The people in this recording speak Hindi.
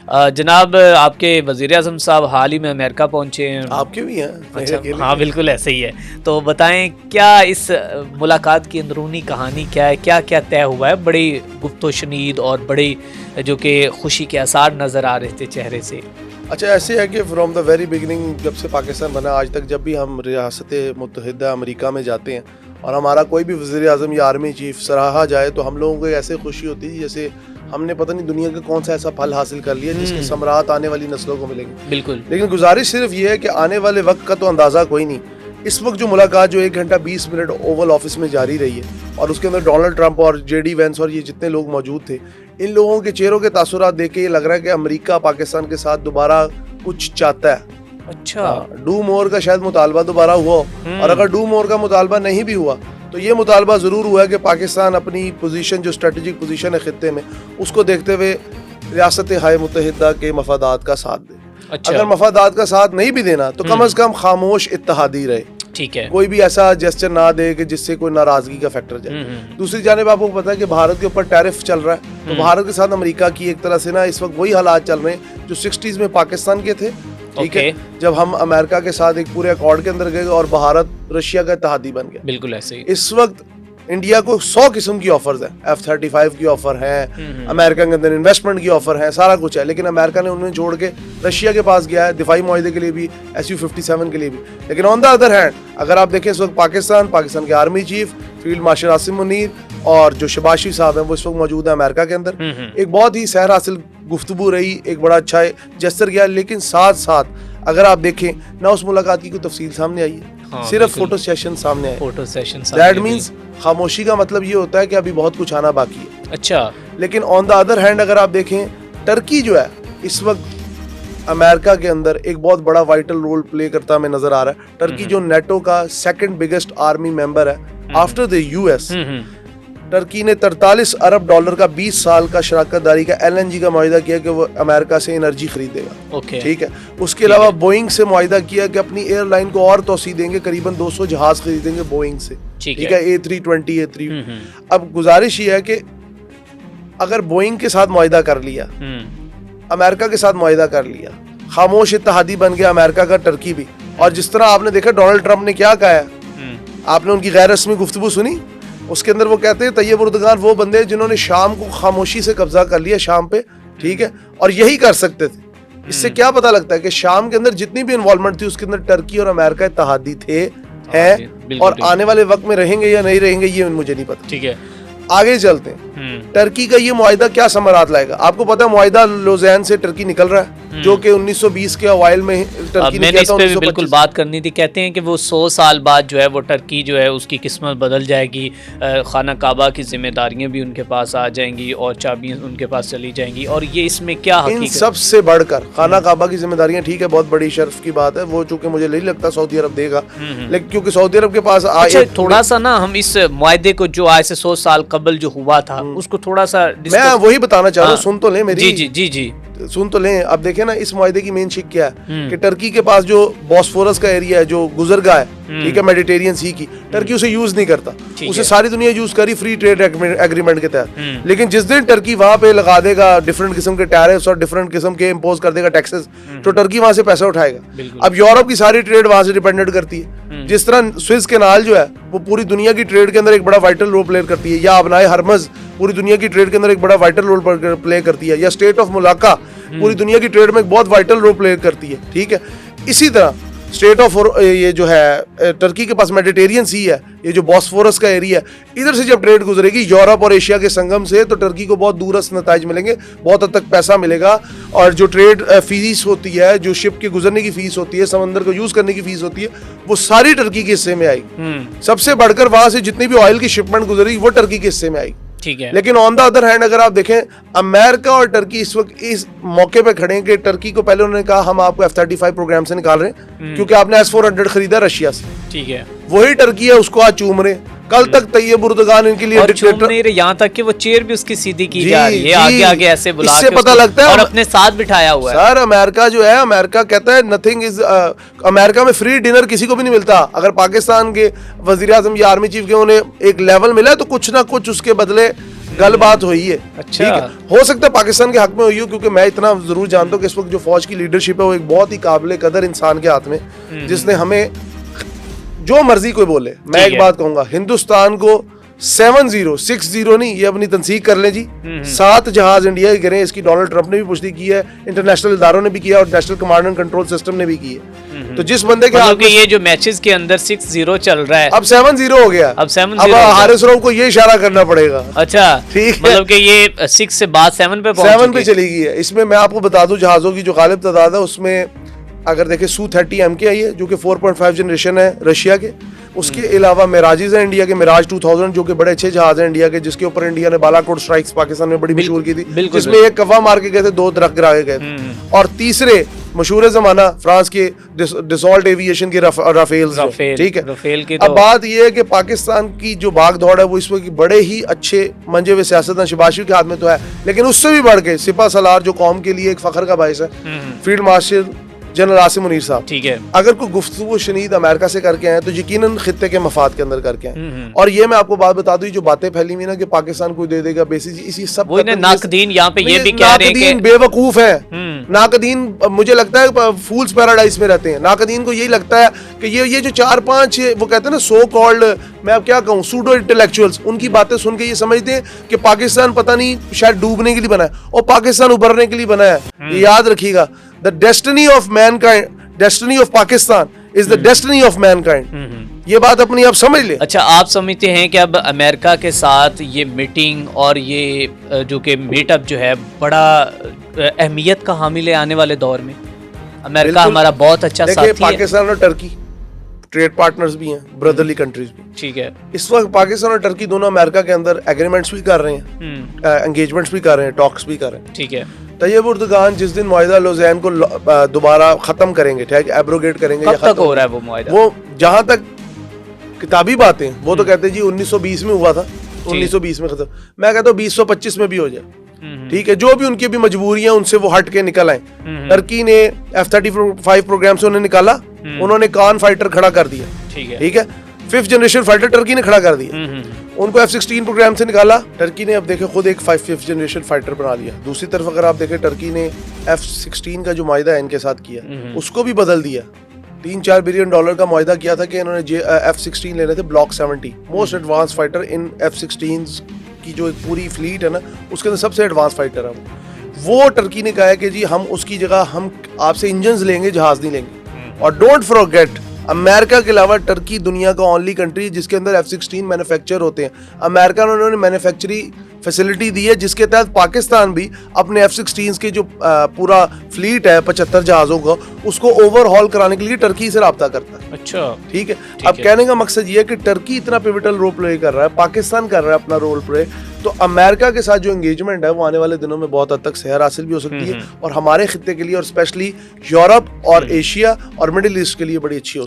जनाब आपके वज़ीर आज़म साहब हाल ही में अमेरिका पहुंचे हैं। आपके भी हैं? अच्छा, हाँ बिल्कुल ऐसे ही है। तो बताएं क्या इस मुलाकात की अंदरूनी कहानी क्या है, क्या क्या तय हुआ है? बड़ी गुफ्तो शनीद और बड़ी जो कि खुशी के आसार नज़र आ रहे थे चेहरे से। अच्छा, ऐसे है कि फ्रॉम द वेरी बिगिनिंग जब से पाकिस्तान बना आज तक जब भी हम रियासत मुत्तहिदा अमेरिका में जाते हैं और हमारा कोई भी वज़ीर आज़म या आर्मी चीफ सराहा जाए तो हम लोगों को ऐसे खुशी होती है जैसे हमने पता नहीं दुनिया का कौन सा ऐसा फल हासिल कर लिया जिसके समरात आने वाली नस्लों को मिलेंगे। बिल्कुल। लेकिन गुजारिश सिर्फ ये है कि आने वाले वक्त का तो अंदाज़ा कोई नहीं। इस वक्त जो मुलाकात जो 1 घंटा 20 मिनट ओवल ऑफिस में जारी रही है और उसके अंदर डोनाल्ड ट्रंप और जेडी वेंस और ये जितने लोग मौजूद थे, इन लोगों के चेहरों के तासुरात देख के ये लग रहा है कि अमेरिका पाकिस्तान के साथ दोबारा कुछ चाहता है। अच्छा, डू मोर का शायद मुतालबा दोबारा हुआ और अगर डू मोर का मुतालबा नहीं भी हुआ तो ये मुतालबा ज़रूर हुआ है कि पाकिस्तान अपनी पोजीशन जो स्ट्रेटेजिक पोजीशन है खित्ते में उसको देखते हुए रियासत हाय मुत्तहिदा के मफादात का साथ दे। अच्छा। अगर मफादात का साथ नहीं भी देना तो कम अज़ कम खामोश इत्तेहादी रहे। ठीक है। कोई भी ऐसा जेस्चर ना दे कि जिससे कोई नाराजगी का फैक्टर जाए। दूसरी जानिब आपको पता है कि भारत के ऊपर टैरिफ चल रहा है तो भारत के साथ अमेरिका की एक तरह से ना इस वक्त वही हालात चल रहे हैं जो 60s में पाकिस्तान के थे। ठीक है, जब हम अमेरिका के साथ एक पूरे अकॉर्ड के अंदर गए और भारत रशिया का इत्तेहादी बन गया। बिल्कुल ऐसे ही। इस वक्त इंडिया को 100 किस्म की ऑफर्स हैं, F-35 की ऑफर है, अमेरिका के अंदर इन्वेस्टमेंट की ऑफर है, सारा कुछ है, लेकिन अमेरिका ने उन्हें छोड़ के रशिया के पास गया है दिफाई मुआहदे के लिए भी, SU-57 के लिए भी। लेकिन ऑन द अदर हैंड अगर आप देखें इस वक्त पाकिस्तान के army chief field marshal Asim Munir और जो शबाशी साहब हैं वो इस वक्त मौजूद है अमेरिका के अंदर। एक बहुत ही सैर हासिल गुफ्तगू रही, एक बड़ा अच्छा जेस्चर गया, लेकिन साथ साथ अगर आप देखें ना उस मुलाकात की कोई तफसील सामने आई है। हाँ, सिर्फ फोटो सेशन सामने आए। फोटो सेशन दैट मीन्स खामोशी का मतलब ये होता है कि अभी बहुत कुछ आना बाकी है। अच्छा। लेकिन ऑन द अदर हैंड अगर आप देखें टर्की जो है इस वक्त अमेरिका के अंदर एक बहुत बड़ा वाइटल रोल प्ले करता हमें नजर आ रहा है। टर्की जो नेटो का सेकंड बिगेस्ट आर्मी मेंबर है आफ्टर द यूएस। टर्की ने 43 अरब डॉलर का 20 साल का शराकतदारी का LNG का मुआहिदा किया कि वो अमेरिका से एनर्जी खरीदेगा। ठीक है। उसके अलावा बोइंग से मुआहिदा किया कि अपनी एयरलाइन को और तोसी देंगे, करीबन 200 जहाज खरीदेंगे बोइंग से। ठीक है, A320 A3। अब गुजारिश ये है कि अगर बोइंग के साथ मुआहिदा कर लिया, अमेरिका के साथ मुआहिदा कर लिया, खामोश इत्तेहादी बन गया अमेरिका का टर्की भी। और जिस तरह आपने देखा डोनाल्ड ट्रंप ने क्या कहा है, आपने उनकी गैर रस्मी गुफ्तगू सुनी, उसके अंदर वो कहते हैं तैयब उर्दगान वो बंदे जिन्होंने शाम को खामोशी से कब्जा कर लिया शाम पे। ठीक है, और यही कर सकते थे। इससे क्या पता लगता है कि शाम के अंदर जितनी भी इन्वॉल्वमेंट थी उसके अंदर टर्की और अमेरिका इत्तेहादी थे, हैं और आने वाले वक्त में रहेंगे या नहीं रहेंगे ये मुझे नहीं पता। ठीक है, आगे चलते हैं। टर्की का ये मुआहिदा क्या समरात लाएगा? आपको पता है मुआहिदा लोज़ैन से टर्की निकल रहा है जो कि 1920 के अवाइल में टर्की ने किया था। इस पे बिल्कुल बात करनी थी। कहते हैं कि वो 100 साल बाद जो है वो टर्की जो है उसकी किस्मत बदल जाएगी, खाना काबा की जिम्मेदारियां भी उनके पास आ जाएंगी और चाबियां उनके पास चली जाएंगी। और ये इसमें क्या हकीकत? इन सबसे बढ़कर खाना काबा की जिम्मेदारियां ठीक है, बहुत बड़ी शर्फ की बात है वो, चूंकि मुझे नहीं लगता सऊदी अरब देगा, लेकिन क्योंकि सऊदी अरब के पास थोड़ा सा ना हम इस मुआहिदे को जो आज से 100 साल कबल जो हुआ था उसको थोड़ा सा मैं वही बताना चाह रहा हूँ। सुन तो लें मेरी। जी जी जी सुन तो लें। अब देखें ना इस मुआहिदे की मेन शिक क्या है कि टर्की के पास जो बॉस्फोरस का एरिया है जो गुजरगाह है, ठीक है, मेडिटेरियन सी की, टर्की उसे यूज नहीं करता। उसे सारी दुनिया यूज करी फ्री ट्रेड एग्रीमेंट के तहत। लेकिन जिस दिन टर्की वहां पे लगा देगा डिफरेंट किस्म के टैरिफ्स और डिफरेंट किस्म के इम्पोज कर देगा टैक्सेस, तो टर्की वहां से पैसा उठाएगा। अब यूरोप की सारी ट्रेड वहां से डिपेंडेंट करती है। जिस तरह स्विस कैनाल जो है वो पूरी दुनिया की ट्रेड के अंदर एक बड़ा वाइटल रोल प्ले करती है, या अबनाए हरमज पूरी दुनिया की ट्रेड के अंदर एक बड़ा वाइटल रोल प्ले करती है, या स्टेट ऑफ मुलाका पूरी दुनिया की ट्रेड में एक बहुत वाइटल रोल प्ले करती है। ठीक है, इसी तरह स्टेट ऑफ ये जो है टर्की के पास मेडिटेरियन सी है, ये जो बॉस्फोरस का एरिया है, इधर से जब ट्रेड गुजरेगी यूरोप और एशिया के संगम से तो टर्की को बहुत दूरस्थ नताइज मिलेंगे, बहुत हद तक पैसा मिलेगा। और जो ट्रेड फीस होती है, जो शिप के गुजरने की फीस होती है, समंदर को यूज करने की फीस होती है, वो सारी टर्की के हिस्से में आएगी। सबसे बढ़कर वहां से जितनी भी ऑयल की शिपमेंट गुजरेगी वो टर्की के हिस्से में आएगी। ठीक है। लेकिन ऑन द अदर हैंड अगर आप देखें अमेरिका और टर्की इस वक्त इस मौके पे खड़े हैं कि टर्की को पहले उन्होंने कहा हम आपको F-35 प्रोग्राम से निकाल रहे हैं क्योंकि आपने S-400 खरीदा रशिया से। ठीक है, वही टर्की है उसको आज चूम रहे। कल तक तैयब उर्दगान इनके लिए डिक्टेटर नहीं रहे, यहाँ तक कि वो चेयर भी उसकी सीधी की जा रही है, आगे आगे ऐसे बुला इससे पता लगता है और अपने साथ बिठाया हुआ है। सर अमेरिका जो है, अमेरिका कहता है नथिंग इज, अमेरिका में फ्री डिनर किसी को भी नहीं मिलता। अगर पाकिस्तान के वजीर आजम या आर्मी चीफ के उन्हें एक लेवल मिला है तो कुछ ना कुछ उसके बदले गलबात हुई है। अच्छा। ठीक है, हो सकता है पाकिस्तान के हक में हुई हो, क्योंकि मैं इतना जरूर जानता हूँ कि इस वक्त जो फौज की लीडरशिप है वो एक बहुत ही काबिल कदर इंसान के हाथ में, जिसने हमें जो मर्जी कोई बोले, मैं एक बात कहूंगा, हिंदुस्तान को 7060 नहीं, ये अपनी तनसीक कर लें जी, 7 जहाज इंडिया के गिरे, इसकी डोनाल्ड ट्रंप ने भी पुष्टि की है, इंटरनेशनल इदारों ने भी किया और national command and control system ने भी की है। तो जिस बंदे के हाथ में ये जो मैचेस के अंदर 6-0 चल रहा है, अब 7-0 हो गया, अब 7-0 अब हारिस रऊफ को ये इशारा करना पड़ेगा। अच्छा, ठीक है, मतलब कि ये 6 से बाद 7 पे चली गई है। इसमें मैं आपको बता दूं, जहाजों की जो गालिब तादाद है उसमें अगर देखें Su-30 MKI है जो कि 4.5 जनरेशन है रशिया के, उसके अलावा मिराजेस है इंडिया के, मिराज 2000 जो कि बड़े अच्छे जहाज हैं इंडिया के, जिसके ऊपर इंडिया ने बालाकोट स्ट्राइक्स पाकिस्तान में बड़ी मशहूर की थी, जिसमें एक कवा मार के गए थे, 2 दरख्त गिरा के गए थे। और तीसरे मशहूर जमाना फ्रांस के डिसॉल्ट एविएशन के राफेल, ठीक है। राफेल की अब बात यह है कि पाकिस्तान की जो भाग दौड़ है वो इस वक्त बड़े ही अच्छे मंजे हुए सियासतदान शहबाज के हाथ में तो है, लेकिन उससे भी बढ़ के सिपा सलार जो कौम के लिए एक फख्र का बाइस है, field marshal general Asim Munir साहब, ठीक है, अगर कोई गुफ्तगू शनीद अमेरिका से करके आए तो यकीनन खित्ते के मफाद के अंदर करके आए। और ये मैं आपको बात बता दूं, जो बातें फैली हुई ना कि पाकिस्तान को दे देगा बेसिस, इसी सब नाकदीन यहाँ पे ये भी कह रहे हैं कि बेवकूफ है। नाकदीन मुझे लगता है फूल्स पैराडाइज में रहते हैं। नाकदीन को यही लगता है कि ये जो 4-5 वो कहते हैं ना सो कॉल्ड, मैं अब क्या कहूँ, सूडो इंटेलेक्चुअल्स, उनकी बातें सुन के ये समझते हैं कि पाकिस्तान पता नहीं शायद डूबने के लिए बना है और पाकिस्तान उभरने के लिए बना है। ये याद रखिएगा, the destiny of mankind, destiny of Pakistan is the destiny of mankind। ये बात अपनी आप समझ ले। अच्छा, आप समझते हैं कि अब अमेरिका के साथ ये मीटिंग और ये जो कि मीटअप जो है बड़ा अहमियत का हामिल है आने वाले दौर में? अमेरिका हमारा बहुत अच्छा साथी है। पाकिस्तान और टर्की ट्रेड पार्टनर्स भी हैं, ब्रदरली कंट्रीज भी, ठीक है। इस वक्त पाकिस्तान और टर्की दोनों अमेरिका के अंदर एग्रीमेंट्स भी कर रहे हैं, एंगेजमेंट्स भी कर रहे हैं, टॉक्स भी कर रहे हैं, ठीक है। तैयब उर्दुगान जिस दिन मुआहिदा लौज़ैन को दोबारा खत्म करेंगे, ठीक है, एब्रोगेट करेंगे, कब तक हो रहा है वो मुआहिदा? वो जहां तक किताबी बातें वो तो कहते हैं जी 1920 में हुआ था, 1920 में खत्म। मैं कहता हूँ 2025 में भी हो जाए, ठीक है। जो भी उनकी भी मजबूरियां उनसे वो हट के निकल आए। टर्की ने F-35 प्रोग्राम से उन्हें निकाला, उन्होंने कान फाइटर खड़ा कर दिया, ठीक है। 5th जनरेशन फाइटर टर्की ने खड़ा कर दिया। उनको F-16 प्रोग्राम से निकाला टर्की ने, अब देखे खुद एक 5th जनरेशन फाइटर बना लिया। दूसरी तरफ अगर आप देखें, टर्की ने F-16 का जो मुआहिदा है इनके साथ किया, उसको भी बदल दिया। $3-4 बिलियन का मुआहिदा किया था कि इन्होंने F-16 लेने थे, ब्लॉक 70 मोस्ट एडवांस फाइटर इन F-16 की जो एक पूरी फ्लीट है ना, उसके अंदर सबसे एडवांस फाइटर है वो। टर्की ने कहा है कि जी हम उसकी जगह हम आपसे इंजन्स लेंगे, जहाज नहीं लेंगे। और डोंट फॉरगेट, अमेरिका के अलावा टर्की दुनिया का ओनली कंट्री है जिसके अंदर F-16 मैन्युफैक्चर होते हैं। अमेरिका ने उन्होंने मैन्युफैक्चरिंग फैसिलिटी दी है, जिसके तहत पाकिस्तान भी अपने F-16 के जो पूरा फ्लीट है 75 जहाज़ों का, उसको ओवरहॉल कराने के लिए टर्की से रब्ता करता है। अच्छा, ठीक है। अब कहने का मकसद ये है कि टर्की इतना पिवटल रोल प्ले कर रहा है, पाकिस्तान कर रहा है अपना रोल प्ले, तो अमेरिका के साथ जो एंगेजमेंट है वो आने वाले दिनों में बहुत हद तक सेहर हासिल भी हो सकती है और हमारे खित्ते के लिए और स्पेशली यूरोप और एशिया और मिडिल ईस्ट के लिए बड़ी अच्छी हो सकती है।